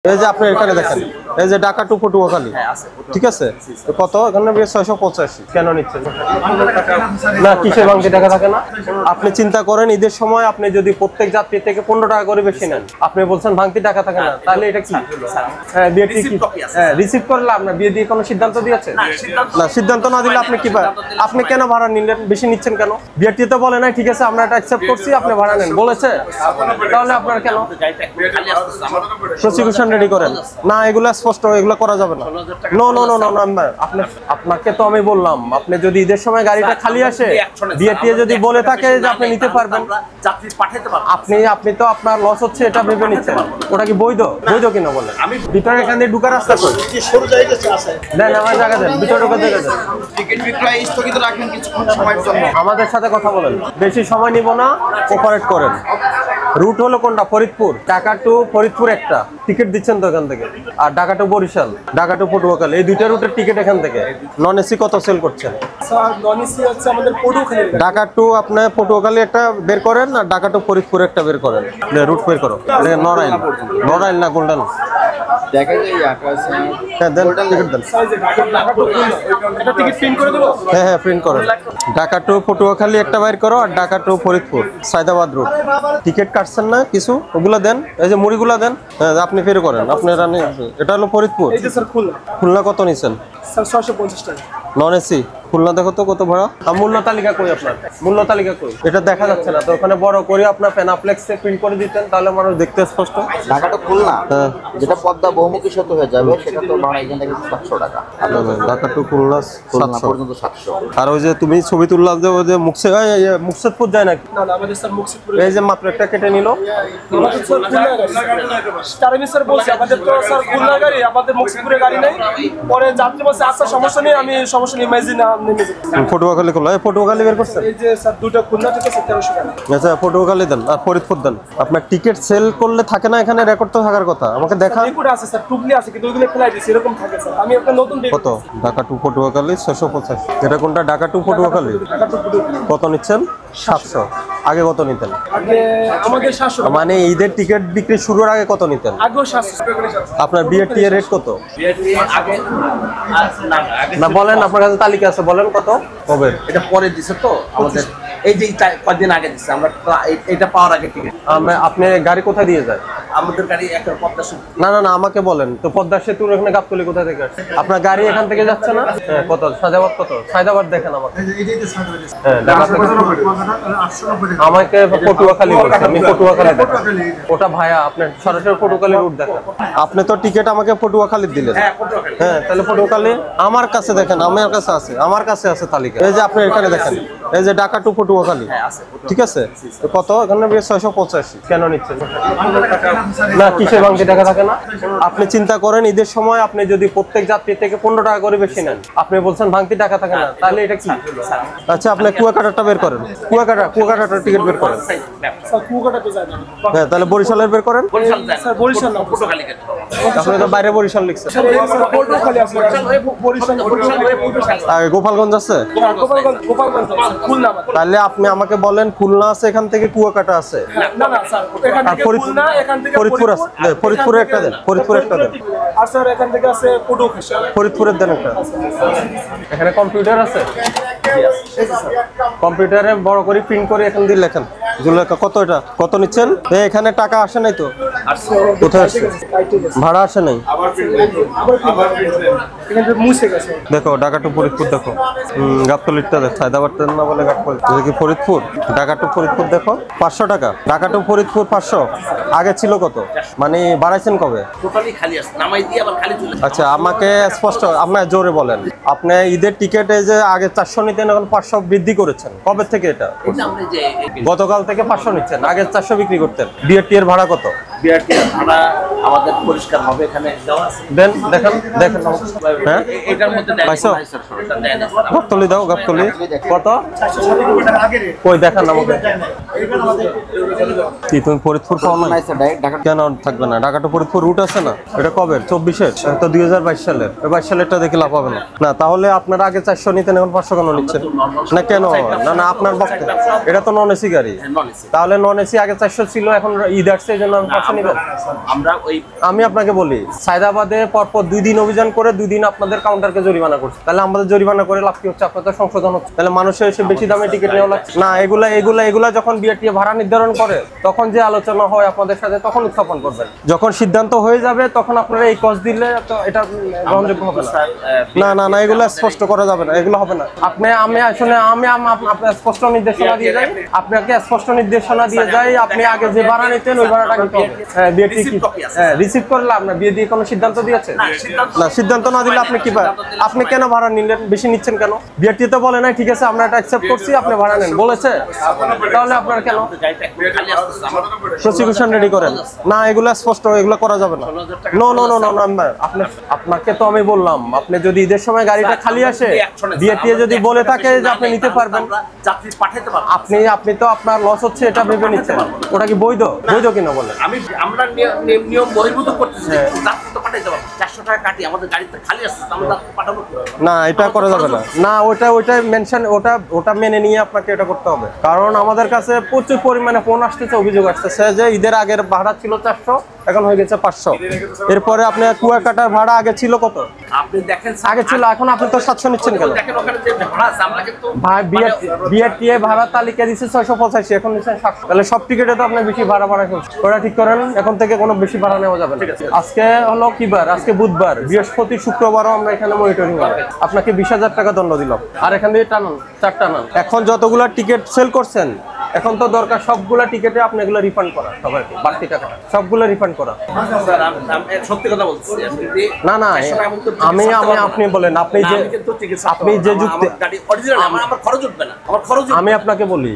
এই যে আপনি এখানে দেখেন, এই যে ঢাকা টু পটুয়াখালী, ঠিক আছে, কত এখানে 685 কেন নিচ্ছেন? না কিসের ভাঙতি টাকা থাকে না? আপনি চিন্তা করেন ঈদের সময় আপনি যদি প্রত্যেক যাত্রী থেকে 15 টাকা করে বেশি নেন, আপনি বলছেন ভাঙতি টাকা থাকে না, তাহলে এটা কি? হ্যাঁ বিয়েটি কি রিসিভ করলে আপনার বিয়ে দিয়ে কোনো সিদ্ধান্ত দিয়েছে না? সিদ্ধান্ত না দিলে আপনি কি আপনি কেন ভাড়া নিলেন? বেশি নিচ্ছেন কেন? বিয়েটি তো বলে নাই ঠিক আছে আমরা এটা অ্যাকসেপ্ট করছি আপনি ভাড়া নেন, বলেছে? তাহলে আপনার কেন প্রসিকিউশন রেডি করেন? না এগুলো স্পষ্ট, এগুলো করা যাবে না। নো নো নো নো আপনি, আপনাকে তো আমি বললাম আপনি যদি ঈদের সময় গাড়িটা খালি আসে বিয়েটিয়ে যদি বলে থাকে যে আপনি নিতে পারবেন, আপনি তো আপনার লস হচ্ছে এটা ভেবে নিচ্ছেন, ওটা কি বৈধ? বৈধ কিনা বলেন? ভিতরে এখান দিয়ে ঢুকার রাস্তা কই? দেন আমার জায়গা দেন, ভিতরে ঢুকার জায়গা দেন। আমাদের সাথে কথা বলেন, বেশি সময় নিব না, কোঅপারেট করেন। রুট হলো কোনটা? ফরিদপুর, ঢাকা টু ফরিদপুর একটা টিকিট দিচ্ছেন তো এখান থেকে, আর ঢাকা টু বরিশাল, ঢাকা টু পটুয়াখালী, এই দুইটা রুটের টিকিট এখান থেকে। নন এসি কত সেল করছেন? ঢাকা টু আপনার পটুয়াখালী একটা বের করেন আর ঢাকা টু ফরিদপুর একটা বের করেন, রুট বের করো। নড়াইল, নড়াইল না গোল্ডেন? হ্যাঁ প্রিন্ট করেন। ঢাকা টু পটুয়াখালী একটা বাইর করো আর Dhaka to Faridpur Saidabad route. Ticket কাটছেন না কিছু? ওগুলা দেন, এই যে মুড়িগুলা দেন। হ্যাঁ আপনি ফের করেন, আপনার এটা হলো ফরিদপুর। খুলনা কত নিছেন? 650 টাকা নন এসি। খুলনা দেখো তো কত ভাড়া। মূল্য তালিকা কই আপনার? মূল্য তালিকা কই? এটা দেখা যাচ্ছে না তো, ওখানে বড় করে আপনার প্যানাপ্লেক্সে প্রিন্ট করে দিতেন তাহলে মানুষ দেখতে স্পষ্ট। ঢাকা টু খুলনা যেটা পদ্মা বহুমুখী সেতু হয়ে যাবে সেটা তো ভাড়া এখান থেকে 700 টাকা। ঢাকা টু খুলনা 700 পর্যন্ত 700। আর ওই যে তুমি ছবি তুললাম যে ওই যে মুকসেদপুর যায় নাকি? না না আমাদের স্যার মুকসেদপুর, এই যে মাত্র একটা কেটে নিল। আমাদের স্যার খুলনা গাড়ি, তারমি স্যার বলছে আমাদের তো স্যার খুলনা গাড়ি, আমাদের মুকসেদপুরে গাড়ি নাই। পরে যাত্রী বলছে আচ্ছা সমস্যা নেই, আমি সমস্যা নেই ইমাজিন নেমে যাব। পটুয়াখালী খুলনা, এই পটুয়াখালী বের করছেন? এই যে স্যার দুটো খুলনা থেকে 1300 টাকা। আচ্ছা পটুয়াখালী দেন আর ফরিদপুর দেন। আপনার টিকিট সেল করলে থাকে না এখানে, রেকর্ড তো থাকার কথা, আমাকে দেখা। রিপোর্ট আছে স্যার, টুকলি আছে কিন্তু ওইগুলো ফেলাই দিয়েছি, এরকম থাকে স্যার। আমি একটা নতুন কত? ঢাকা টু পটুয়াখালী 685। এটা কোনটা? ঢাকা টু পটুয়াখালী। কত নিচ্ছেন? 700। আগে কত নিতেন? আগে আমাদের 700। মানে ঈদের টিকিট বিক্রি শুরুর আগে কত নিতেন? আগেও 700। আপনার বিয়ের টিয়ের রেট কত? আগে না বলেন, আপনার কাছে তালিকা আছে, বলেন কত কবে? এটা পরে দিছে তো আমাদের, এই যে কয়েকদিন আগে দিছে আমরা, এটা পাওয়ার আগে টিকিট। আপনি গাড়ি কোথায় দিয়ে যায়? আমাদের গাড়ি একটা পদ্মা সেতু। না না না আমাকে বলেন তো, পদ্মা সেতুর এখানে গাবতলী কোথা থেকে আসছে? আপনার গাড়ি এখান থেকে যাচ্ছে না? হ্যাঁ কত? সায়দাবাদ কত? সায়দাবাদ দেখেন আমাকে। হ্যাঁ ঢাকা থেকে আমাকে পটুয়াখালী বলছে, আমি পটুয়াখালী দেখান। ওটা ভাইয়া আপনি সরাসরি পটুয়াখালী রুট দেখেন। আপনি তো টিকিট আমাকে পটুয়াখালী দিলেন। হ্যাঁ তাহলে পটুয়াখালী আমার কাছে দেখেন, আমার কাছে আছে, আমার কাছে আছে তালিকা। এই যে আপনি এখানে দেখেন, এই যে ঢাকা টু পটুয়াখালী, ঠিক আছে, কত এখানে 685 কেন নিচ্ছেন? না কিসের ভাঙতি টাকা থাকে না? আপনি চিন্তা করেন ঈদের সময় আপনি যদি প্রত্যেক যাত্রী থেকে 15 টাকা করে বেশি নেন, আপনি বলছেন ভাঙতি টাকা থাকে না, তাহলে এটা কি? আচ্ছা আপনি কুয়াকাটাটা বের করেন, কুয়াকাটার টিকিট বের করেন। স্যার কুয়াকাটাতে যায় না। হ্যাঁ তাহলে বরিশালের বের করেন। স্যার বরিশাল না, পটুয়াখালী কেন? আপনি তো বাইরে বরিশাল লিখছেন। স্যার পটুয়াখালী আছে, বরিশাল আর গোপালগঞ্জ আছে? গোপালগঞ্জ খুলনা। তাহলে আপনি আমাকে বলেন খুলনা আছে, এখান থেকে কুয়াকাটা আছে। না না স্যার এখান থেকে খুলনা, এখান থেকে ফরিদপুর আছে, ফরিদপুরে একটা দেন, ফরিদপুর একটা দেন। আর স্যার এখান থেকে আছে পটুয়াখালী, ফরিদপুরের দেন একটা। এখানে কম্পিউটার আছে, কম্পিউটারে বড় করে প্রিন্ট করে এখান দিয়ে লেখেন। জুলেখা কত? এটা কত নিচ্ছেন? এখানে টাকা আসে নাই তো? কোথায় আসছে? ভাড়া আসে নাই। এখান থেকে মুছে গেছে। দেখো ঢাকা টু ফরিদপুর দেখো, গাবতলিটা দেখো, সায়দাবাদ না বলে গাবতলি, কি ফরিদপুর? ঢাকা টু ফরিদপুর দেখো 500 টাকা। ঢাকা টু ফরিদপুর 500, আগে ছিল কত? মানে বাড়াইছেন কবে? টোটালি খালি আছে, নামাই দিয়ে আবার খালি চলে। আচ্ছা আমাকে স্পষ্ট আপনার জোরে বলেন, আপনি ঈদের টিকেটে যে আগে 400 নিতেন এখন 500 বৃদ্ধি করেছেন, কবে থেকে এটা? এটা আমরা যে গতকাল থেকে 500 নিচ্ছেন, আগে 400 বিক্রি করতেন। বিআরটি এর ভাড়া কত? বিআরটি ভাড়া আমাদের পরিষ্কার হবে, এখানে দেওয়া আছে। দেন দেখেন দেখেন। হ্যাঁ এটার মধ্যে দেয় পাইছো? নাই স্যার, এটা দেয় না স্যার। গাবতলি দাও, গাবতলি কত? কই দেখান আমাকে। কি তুমি ফরিদপুর পাও না? নাই স্যার, ডাইরেক্ট ঢাকা। কেন থাকবে না? ঢাকা টু ফরিদপুর রুট আছে না? এটা কবে? 24-এর তো 2022 সালের। 22 সালেরটা দেখে লাভ হবে না। না তাহলে আপনারা আগে 400 নিতেন, এখন 500 কেন নিচ্ছেন? না কেন? না না আপনার বক্তব্য, এটা তো নন এসি গাড়ি। তাহলে নন এসি আগে 400 ছিল, এখন ঈদ আসছে এই জন্য আমি 500 পরামর্শ নেবেন? আমরা ওই আমি আপনাকে বলি, সায়দাবাদে পরপর 2 দিন অভিযান করে 2 দিন আপনাদের কাউন্টারকে জরিমানা করছে। তাহলে আমাদের জরিমানা করে লাভ কি হচ্ছে? আপনাদের সংশোধন হচ্ছে। তাহলে মানুষের এসে বেশি দামে টিকিট নেওয়া লাগছে না। এগুলা যখন বিআরটিএ ভাড়া নির্ধারণ করে তখন যে আলোচনা হয় আপনাদের সাথে, তখন উত্থাপন করবেন। যখন সিদ্ধান্ত হয়ে যাবে তখন আপনারা এই কস্ট দিলে তো এটা গ্রহণযোগ্য হবে না। না এগুলো স্পষ্ট করা যাবে না, এগুলো হবে না। আপনার স্পষ্ট নির্দেশনা দিয়ে যাই, আপনাকে স্পষ্ট নির্দেশনা দিয়ে যাই, আপনি আগে যে ভাড়া নিতেন ওই ভাড়াটা নিতে হবে। হ্যাঁ, বিআরটি রিসিভ করলে আপনার বিয়ে দিয়ে কোনো সিদ্ধান্ত দিয়েছে না? সিদ্ধান্ত না দিলে আপনি কি আপনি কেন ভাড়া নিলেন? বেশি নিচ্ছেন কেন? বিআরটি তো বলে নাই ঠিক আছে আমরা এটা অ্যাকসেপ্ট করছি, আপনি ভাড়া নেন, বলেছে? তাহলে আপনার কেন প্রসিকিউশন রেডি করেন? না, এগুলো স্পষ্ট, এগুলো করা যাবে না। নো আপনাকে তো আমি বললাম, আপনি যদি ঈদের সময় গাড়িটা খালি আসে, বিআরটিএ যদি বলে থাকে যে আপনি নিতে পারবেন, আপনি তো আপনার লস হচ্ছে এটা ভেবে নিচ্ছেন। ওটা কি বৈধ কিনা বলেন? আমরা নিয়ম বহির্ভূত করতেছি, যাত্রী তো পাঠাইতে পারবো। 400 টাকা কাটি, আমাদের গাড়িতে খালি আসছে, আমরা যাত্রী পাঠাবো না? এটা করা যাবে না। না, ওটা মেনশন, ওটা মেনে নিয়ে আপনাকে এটা করতে হবে। কারণ আমাদের কাছে প্রচুর পরিমাণে ফোন আসতেছে, অভিযোগ আসতেছে যে ঈদের আগের ভাড়া ছিল 400, এখন হয়ে গেছে 500। এরপরে আপনি কুয়াকাটার ভাড়া আগে ছিল কত? আপনি দেখেন আগে ছিল, এখন আপনি তো 700 নিচ্ছেন কেন? দেখেন ওখানে যে ভাড়া আছে, আমরা কিন্তু ভাই বিআরটিএ ভাড়া তালিকা দিচ্ছে 685, এখন নিচ্ছেন 700। তাহলে সব টিকেটে তো আপনি বেশি ভাড়া ফেলছেন। ওটা ঠিক করেন, এখন থেকে কোনো বেশি ভাড়া নেওয়া যাবে না। আজকে হলো কি বার? আজকে বুধবার, বৃহস্পতি শুক্রবারও আমরা এখানে মনিটরিং হবে। আপনাকে 20,000 টাকা দণ্ড দিলাম, আর এখান থেকে টানান 4 টানান। এখন যতগুলা টিকিট সেল করছেন, এখন তো দরকার সবগুলা টিকেটে আপনি এগুলো রিফান্ড করা, সবাইকে বাড়তি টাকাটা সবগুলো রিফান্ড করা। স্যার আমি সত্যি কথা বলছি, না আপনি বলেন, আপনি যে যুক্তি, আমার খরচ উঠবে না, আমার খরচ আমি আপনাকে বলি,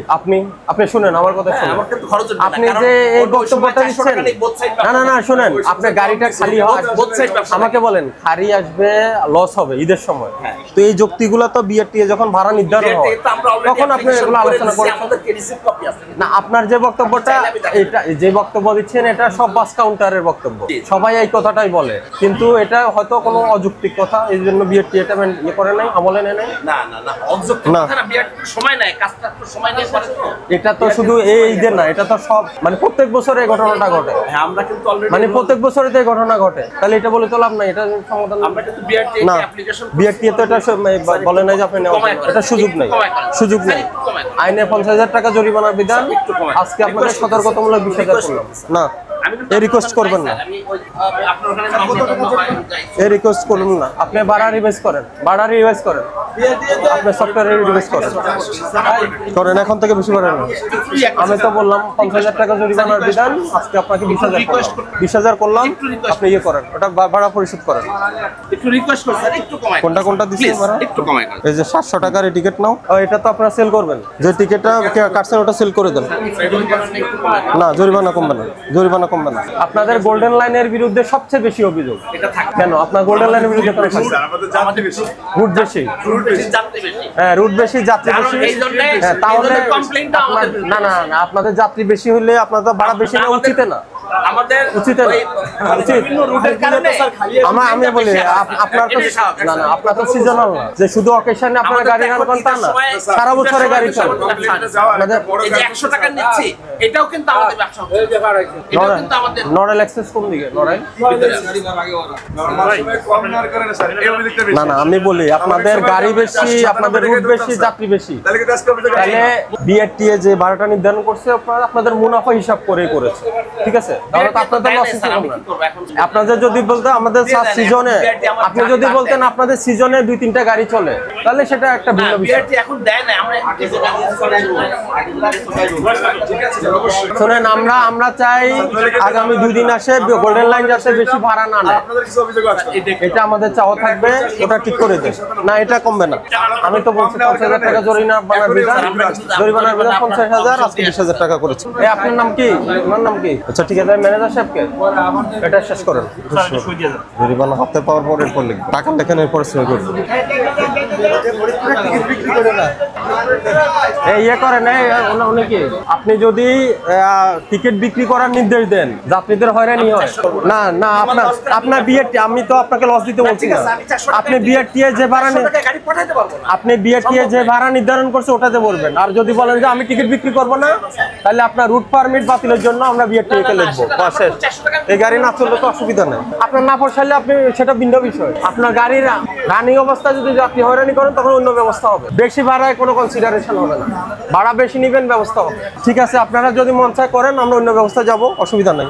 আপনি শুনেন আমার কথা শুনুন। আমার কিন্তু খরচ উঠবে না, আপনি যে এই বক্তব্যটা দিচ্ছেন, না শুনেন, আপনার গাড়িটা খালি হয়, আমাকে বলেন খালি আসবে, লস হবে ঈদের সময়। তো এই যুক্তিগুলো তো বিআরটিএ যখন ভাড়া নির্ধারণ হয় তখন আপনি এগুলো আলোচনা করেন না। আপনার যে বক্তব্যটা, এটা যে বক্তব্য দিচ্ছেন, এটা সব বাস কাউন্টারের বক্তব্য, সবাই এই কথাটাই বলে, কিন্তু এটা হয়তো কোনো অযৌক্তিক কথা, এই জন্য বিআরটি এটা করে নাই, আমলে নেয় নাই। এটা তো শুধু এই ঈদের না, এটা তো সব মানে প্রত্যেক বছর এই ঘটনাটা ঘটে। আমরা কিন্তু মানে প্রত্যেক বছরে তো এই ঘটনা ঘটে, তাহলে এটা বলে তো লাভ নাই, এটা সমাধান না। বিআরটি তো এটা বলে নাই যে আপনি এটা সুযোগ নাই, আইনে 50,000 টাকা জরিমানার বিধান। আজকে আপনাকে সতর্কতামূলক 20,000 করলাম না, এই রিকোয়েস্ট করবেন না, এই রিকোয়েস্ট করুন না। আপনি ভাড়া রিভাইজ করেন, আপনি সফটওয়্যার রিভাইজ করেন, এখন থেকে বেশি করেন না। আমি তো বললাম 50,000 টাকা জরিমানার বিধান, আজকে আপনাকে 20,000 করলাম, আপনি ইয়ে করেন, ওটা ভাড়া পরিশোধ করেন। কোনটা দিচ্ছেন ভাড়া? এই যে 700 টাকার এই টিকিট নাও, এটা তো আপনারা সেল করবেন, যে টিকিটটা কাটছেন ওটা সেল করে দেন। না, জরিমানা কমবে না। আপনাদের গোল্ডেন লাইনের বিরুদ্ধে সবচেয়ে বেশি অভিযোগ কেন? আপনার গোল্ডেন লাইনের বিরুদ্ধে রুট বেশি, হ্যাঁ রুট বেশি, যাত্রী বেশি। হ্যাঁ, তাহলে না আপনাদের যাত্রী বেশি হলে আপনাদের ভাড়া বেশি নেওয়া উচিত না। আমি বলি আপনার তো আপনার তো সিজনাল না যে শুধু অকেশনে আপনার গাড়ি রান করেন, তা না, সারা বছরে গাড়ি চলে। নড়াইল এক্সপ্রেস কোন দিকে? নড়াইল না আমি বলি আপনাদের গাড়ি বেশি, আপনাদের রুট বেশি, যাত্রী বেশি, তাহলে বিআরটিএ যে ভাড়াটা নির্ধারণ করছে আপনাদের মুনাফা হিসাব করেই করেছে, ঠিক আছে? তাহলে তো আপনাদের লস হচ্ছে না। আপনাদের যদি বলতে আমাদের সিজনে, আপনি যদি বলতেন আপনাদের সিজনে 2-3টা গাড়ি চলে, তাহলে সেটা একটা ভিন্ন বিষয়। শোনেন, আমরা চাই আগামী 2 দিন আসে গোল্ডেন লাইন যাতে বেশি ভাড়া না নেয়, এটা আমাদের চাওয়া থাকবে, ওটা ঠিক করে দেন না, এটা কমবে না। আমি তো বলছি 50,000 টাকা জরিমানার বিধান, 50,000, আজকে 20,000 টাকা করেছে। আপনার নাম কি? আপনার নাম কি? আচ্ছা ঠিক আছে, ম্যানেজার সাহেবকে এটা শেষ করেন, জরিমানা হাতে পাওয়ার পর এরপর লিখবেন, টাকা লেখেন, এরপর সই করবেন। ইয়ে করেন উনি কি, আপনি যদি টিকিট বিক্রি করার নির্দেশ দেন, যাত্রীদের হয়রানি হয় না, আপনার বিআরটি, আমি তো আপনাকে লস দিতে বলছি না, আপনি বিআরটিএ যে ভাড়া নির্ধারণ করছে ওটাতে বলবেন। আর যদি বলেন যে আমি টিকিট বিক্রি করবো না, তাহলে আপনার রুট পারমিট বাতিলের জন্য আমরা বিআরটিএ কে লিখব। গন্তব্য বা শেষ। এই গাড়ি না চললে তো অসুবিধা নেই। আপনার না পোষাইলে আপনি সেটা ভিন্ন বিষয়। আপনার গাড়ির রানিং অবস্থায় যদি যাত্রী হয়রানি করেন তখন অন্য ব্যবস্থা হবে। বেশি ভাড়ায় কোনো কনসিডারেশন হবে না, ভাড়া বেশি নেবেন ব্যবস্থা হবে। ঠিক আছে, আপনারা যদি মন চায় করেন, আমরা অন্য ব্যবস্থা যাব, অসুবিধা নেই।